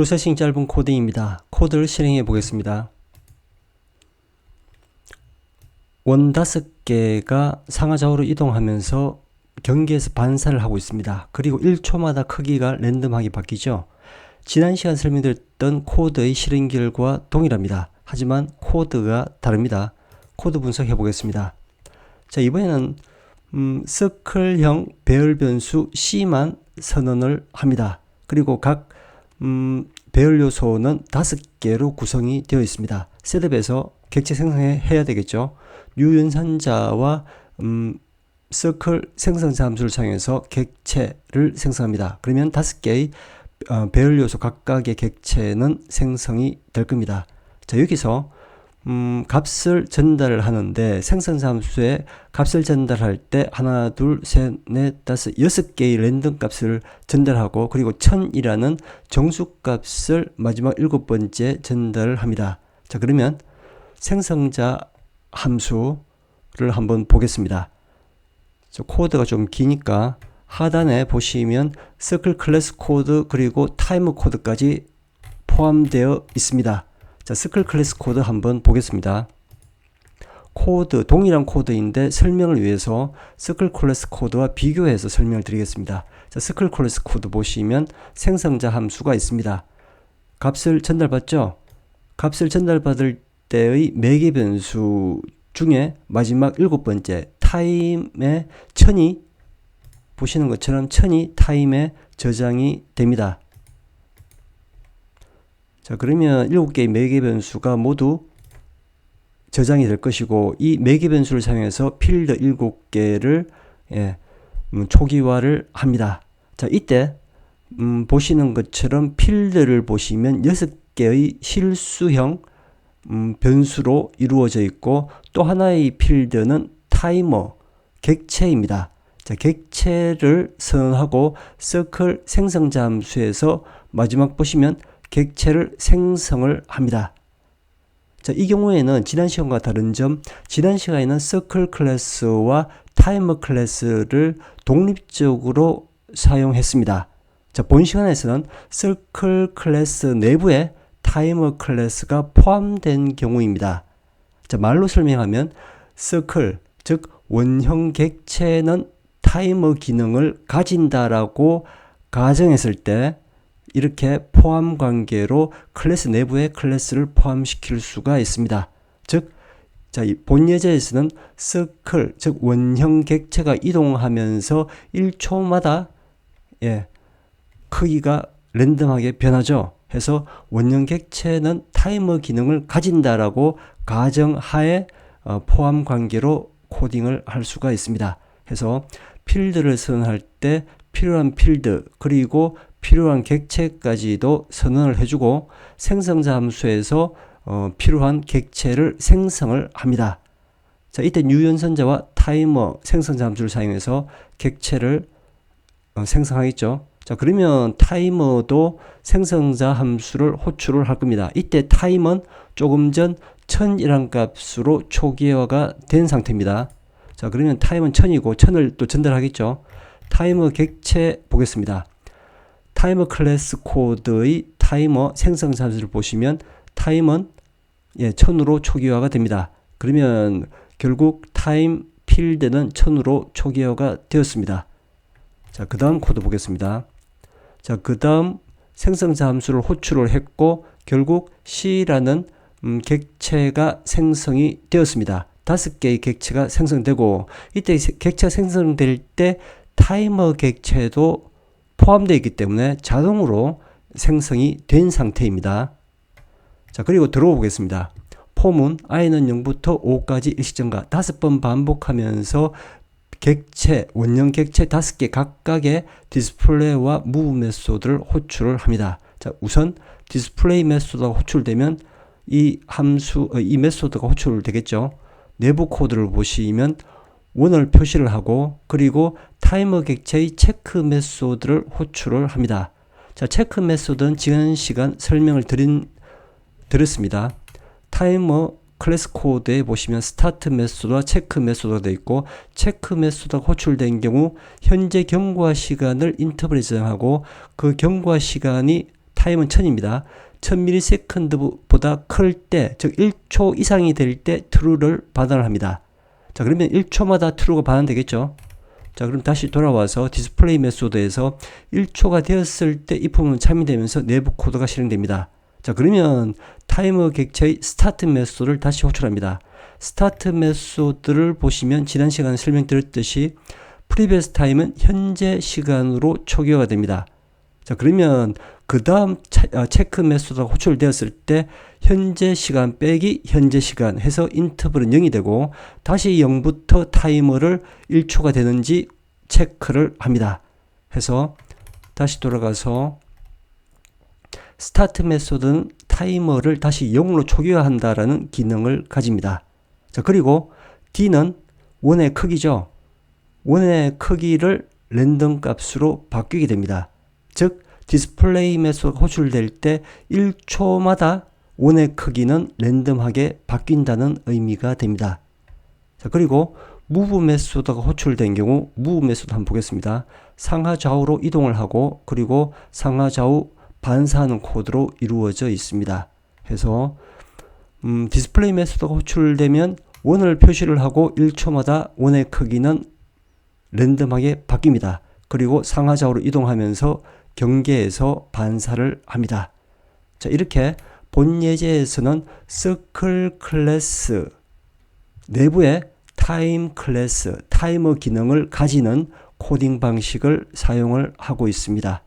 프로세싱 짧은 코딩입니다. 코드를 실행해 보겠습니다. 원 5개가 상하좌우로 이동하면서 경계에서 반사를 하고 있습니다. 그리고 1초마다 크기가 랜덤하게 바뀌죠. 지난 시간 설명드렸던 코드의 실행결과 동일합니다. 하지만 코드가 다릅니다. 코드 분석해 보겠습니다. 자, 이번에는 서클형 배열 변수 C만 선언을 합니다. 그리고 각 배열 요소는 5개로 구성이 되어 있습니다. 셋업에서 객체 생성해야 되겠죠. 유연산자와 서클 생성자 함수를 사용해서 객체를 생성합니다. 그러면 5개의 배열 요소 각각의 객체는 생성이 될 겁니다. 자, 여기서 값을 전달을 하는데 생성자 함수에 값을 전달할 때 하나, 둘, 셋, 넷, 다섯, 6개의 랜덤 값을 전달하고 그리고 1000이라는 정수값을 마지막 7번째 전달을 합니다. 자, 그러면 생성자 함수를 한번 보겠습니다. 코드가 좀 기니까 하단에 보시면 서클 클래스 코드 그리고 타이머 코드까지 포함되어 있습니다. 자, 서클 클래스 코드 한번 보겠습니다. 코드, 동일한 코드인데 설명을 위해서 서클 클래스 코드와 비교해서 설명을 드리겠습니다. 자, 서클 클래스 코드 보시면 생성자 함수가 있습니다. 값을 전달받죠? 값을 전달받을 때의 매개 변수 중에 마지막 7번째 타임의 1000이 보시는 것처럼 1000이 타임에 저장이 됩니다. 자, 그러면 7개의 매개 변수가 모두 저장이 될 것이고 이 매개 변수를 사용해서 필드 7개를 초기화를 합니다. 자, 이때 보시는 것처럼 필드를 보시면 6개의 실수형 변수로 이루어져 있고 또 하나의 필드는 타이머, 객체입니다. 자, 객체를 선언하고 서클 생성자 함수에서 마지막 보시면 객체를 생성을 합니다. 자, 이 경우에는 지난 시간과 다른 점, 지난 시간에는 서클 클래스와 타이머 클래스를 독립적으로 사용했습니다. 자, 본 시간에서는 서클 클래스 내부에 타이머 클래스가 포함된 경우입니다. 자, 말로 설명하면 서클, 즉 원형 객체는 타이머 기능을 가진다라고 가정했을 때 이렇게 포함 관계로 클래스 내부에 클래스를 포함시킬 수가 있습니다. 즉, 자, 본 예제에서는 서클, 즉 원형 객체가 이동하면서 1초마다 크기가 랜덤하게 변하죠. 해서 원형 객체는 타이머 기능을 가진다라고 가정하에 포함 관계로 코딩을 할 수가 있습니다. 해서 필드를 선언할 때 필요한 필드 그리고 필요한 객체까지도 선언을 해주고 생성자 함수에서 필요한 객체를 생성을 합니다. 자, 이때 유연선자와 타이머 생성자 함수를 사용해서 객체를 생성하겠죠. 자, 그러면 타이머도 생성자 함수를 호출을 할 겁니다. 이때 타임은 조금 전 1000이란 값으로 초기화가 된 상태입니다. 자, 그러면 타임은 1000이고 1000을 또 전달하겠죠. 타이머 객체 보겠습니다. 타이머 클래스 코드의 타이머 생성자 함수를 보시면 타임은 1000으로 초기화가 됩니다. 그러면 결국 타임 필드는 1000으로 초기화가 되었습니다. 자, 그 다음 코드 보겠습니다. 자, 그 다음 생성자 함수를 호출을 했고 결국 C라는 객체가 생성이 되었습니다. 5개의 객체가 생성되고 이때 객체가 생성될 때 타이머 객체도 포함되어 있기 때문에 자동으로 생성이 된 상태입니다. 자, 그리고 들어오 보겠습니다. 폼은 i는 0부터 5까지 일시정가 5번 반복하면서 객체, 원형 객체 5개 각각의 디스플레이와 무브 메소드를 호출을 합니다. 자, 우선 디스플레이 메소드가 호출되면 이 메소드가 호출되겠죠. 내부 코드를 보시면 원을 표시를 하고 그리고 타이머 객체의 체크 메소드를 호출을 합니다. 자, 체크 메소드는 지난 시간 설명을 드렸습니다. 타이머 클래스 코드에 보시면 스타트 메소드와 체크 메소드가 되어 있고 체크 메소드가 호출된 경우 현재 경과 시간을 인터벌에 저장하고 그 경과 시간이 타임은 1000입니다. 1000ms보다 클 때, 즉 1초 이상이 될 때 true를 반환을 합니다. 자, 그러면 1초마다 true가 반환되겠죠. 자, 그럼 다시 돌아와서 디스플레이 메소드에서 1초가 되었을 때 if문은 참여되면서 내부 코드가 실행됩니다. 자, 그러면 타이머 객체의 스타트 메소드를 다시 호출합니다. 스타트 메소드를 보시면 지난 시간에 설명드렸듯이 previous time은 현재 시간으로 초기화가 됩니다. 자, 그러면 그 다음 체크 메소드가 호출되었을 때 현재 시간 빼기 현재 시간 해서 인터벌은 0이 되고 다시 0부터 타이머를 1초가 되는지 체크를 합니다. 해서 다시 돌아가서 스타트 메소드는 타이머를 다시 0으로 초기화한다라는 기능을 가집니다. 자, 그리고 D는 원의 크기죠. 원의 크기를 랜덤 값으로 바뀌게 됩니다. 즉 디스플레이 메소드가 호출될 때 1초마다 원의 크기는 랜덤하게 바뀐다는 의미가 됩니다. 자, 그리고 move 메소드가 호출된 경우 move 메소드 한번 보겠습니다. 상하 좌우로 이동을 하고 그리고 상하 좌우 반사하는 코드로 이루어져 있습니다. 해서 디스플레이 메소드가 호출되면 원을 표시를 하고 1초마다 원의 크기는 랜덤하게 바뀝니다. 그리고 상하 좌우로 이동하면서 경계에서 반사를 합니다. 자, 이렇게 본 예제에서는 서클 클래스 내부에 타임 클래스, 타이머 기능을 가지는 코딩 방식을 사용을 하고 있습니다.